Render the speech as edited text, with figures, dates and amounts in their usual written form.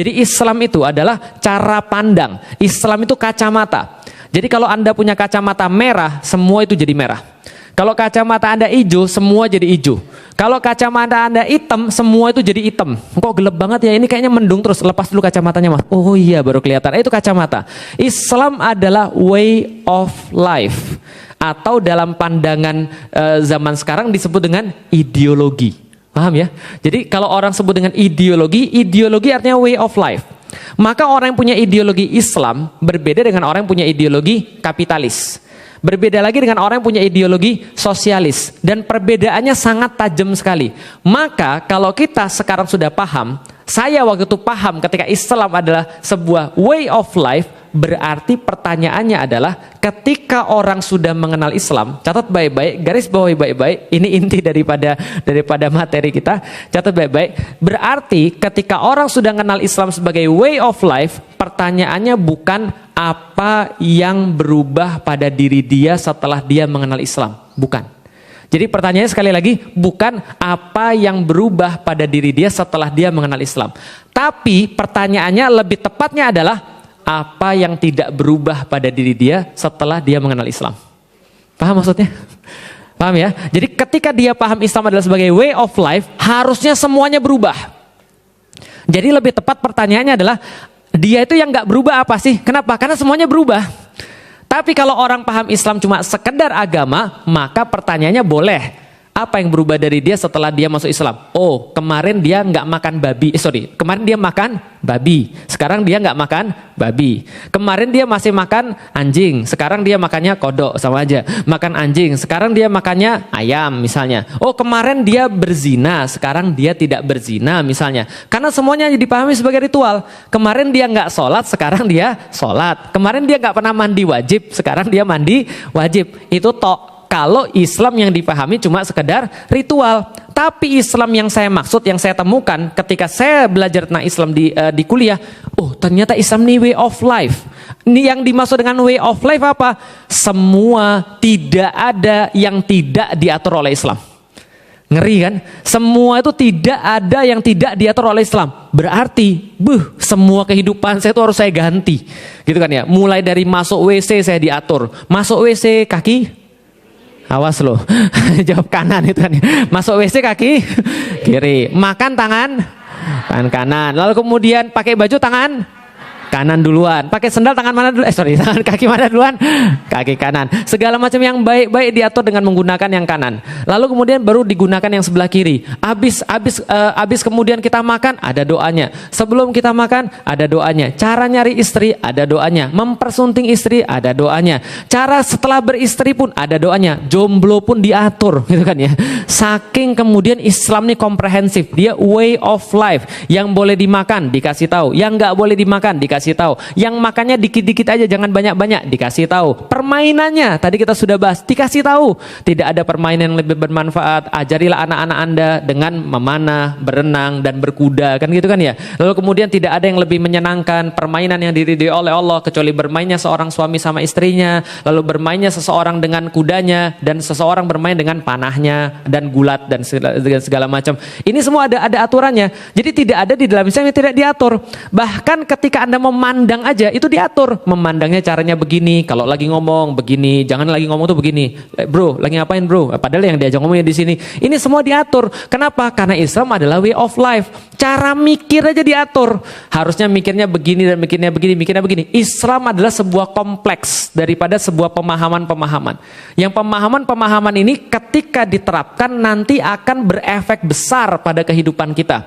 Jadi Islam itu adalah cara pandang. Islam itu kacamata. Jadi kalau Anda punya kacamata merah, semua itu jadi merah. Kalau kacamata Anda hijau, semua jadi hijau. Kalau kacamata Anda hitam, semua itu jadi hitam. Kok gelap banget ya? Ini kayaknya mendung terus. Lepas dulu kacamatanya, Mas. Oh iya, baru kelihatan. Itu kacamata. Islam adalah way of life. Atau dalam pandangan zaman sekarang disebut dengan ideologi. Paham ya? Jadi kalau orang sebut dengan ideologi, ideologi artinya way of life. Maka orang yang punya ideologi Islam berbeda dengan orang yang punya ideologi kapitalis. Berbeda lagi dengan orang yang punya ideologi sosialis. Dan perbedaannya sangat tajam sekali. Maka kalau kita sekarang sudah paham, saya waktu itu paham ketika Islam adalah sebuah way of life, berarti pertanyaannya adalah ketika orang sudah mengenal Islam, catat baik-baik, garis bawahi baik-baik, ini inti daripada materi kita, catat baik-baik. Berarti ketika orang sudah mengenal Islam sebagai way of life, pertanyaannya bukan apa yang berubah pada diri dia setelah dia mengenal Islam, bukan. Jadi pertanyaannya sekali lagi, bukan apa yang berubah pada diri dia setelah dia mengenal Islam. Tapi pertanyaannya lebih tepatnya adalah apa yang tidak berubah pada diri dia setelah dia mengenal Islam. Paham maksudnya? Paham ya? Jadi ketika dia paham Islam adalah sebagai way of life, harusnya semuanya berubah. Jadi lebih tepat pertanyaannya adalah, dia itu yang gak berubah apa sih? Kenapa? Karena semuanya berubah. Tapi kalau orang paham Islam cuma sekedar agama, maka pertanyaannya boleh. Apa yang berubah dari dia setelah dia masuk Islam? Oh, kemarin dia nggak makan babi. Kemarin dia makan babi. Sekarang dia nggak makan babi. Kemarin dia masih makan anjing. Sekarang dia makannya kodok, sama aja. Makan anjing. Sekarang dia makannya ayam misalnya. Oh, kemarin dia berzina. Sekarang dia tidak berzina misalnya. Karena semuanya dipahami sebagai ritual. Kemarin dia nggak sholat. Sekarang dia sholat. Kemarin dia nggak pernah mandi wajib. Sekarang dia mandi wajib. Itu kalau Islam yang dipahami cuma sekedar ritual. Tapi Islam yang saya maksud, yang saya temukan ketika saya belajar tentang Islam di kuliah, oh ternyata Islam ini way of life. Ini yang dimaksud dengan way of life apa? Semua, tidak ada yang tidak diatur oleh Islam. Ngeri kan? Semua itu tidak ada yang tidak diatur oleh Islam. Berarti, semua kehidupan saya itu harus saya ganti. Gitu kan ya? Mulai dari masuk WC saya diatur. Masuk WC kaki, awas loh, jawab kanan itu kan. Masuk WC kaki kiri, makan tangan kanan. Lalu kemudian pakai baju tangan kanan duluan, pakai sendal tangan mana dulu? Tangan kaki mana duluan? Kaki kanan. Segala macam yang baik-baik diatur dengan menggunakan yang kanan. Lalu kemudian baru digunakan yang sebelah kiri. Habis kemudian kita makan, ada doanya. Sebelum kita makan, ada doanya. Cara nyari istri, ada doanya. Mempersunting istri, ada doanya. Cara setelah beristri pun ada doanya. Jomblo pun diatur, gitu kan ya. Saking kemudian Islam ini komprehensif. Dia way of life. Yang boleh dimakan dikasih tahu, yang nggak boleh dimakan dikasih tahu. Yang makannya dikit-dikit aja, jangan banyak-banyak, dikasih tahu. Permainannya tadi kita sudah bahas, dikasih tahu. Tidak ada permainan yang lebih bermanfaat. Ajarilah anak-anak Anda dengan memanah, berenang dan berkuda, kan gitu kan ya. Lalu kemudian tidak ada yang lebih menyenangkan permainan yang diridhoi oleh Allah kecuali bermainnya seorang suami sama istrinya, lalu bermainnya seseorang dengan kudanya, dan seseorang bermain dengan panahnya dan gulat dan segala macam. Ini semua ada aturannya. Jadi tidak ada di dalam Islam yang tidak diatur. Bahkan ketika Anda memandang aja itu diatur. Memandangnya caranya begini, kalau lagi ngomong begini, jangan lagi ngomong tuh begini. Bro, lagi ngapain bro? Padahal yang diajak ngomongnya di sini. Ini semua diatur. Kenapa? Karena Islam adalah way of life. Cara mikir aja diatur. Harusnya mikirnya begini dan mikirnya begini. Islam adalah sebuah kompleks daripada sebuah pemahaman-pemahaman. Yang pemahaman-pemahaman ini ketika diterapkan nanti akan berefek besar pada kehidupan kita.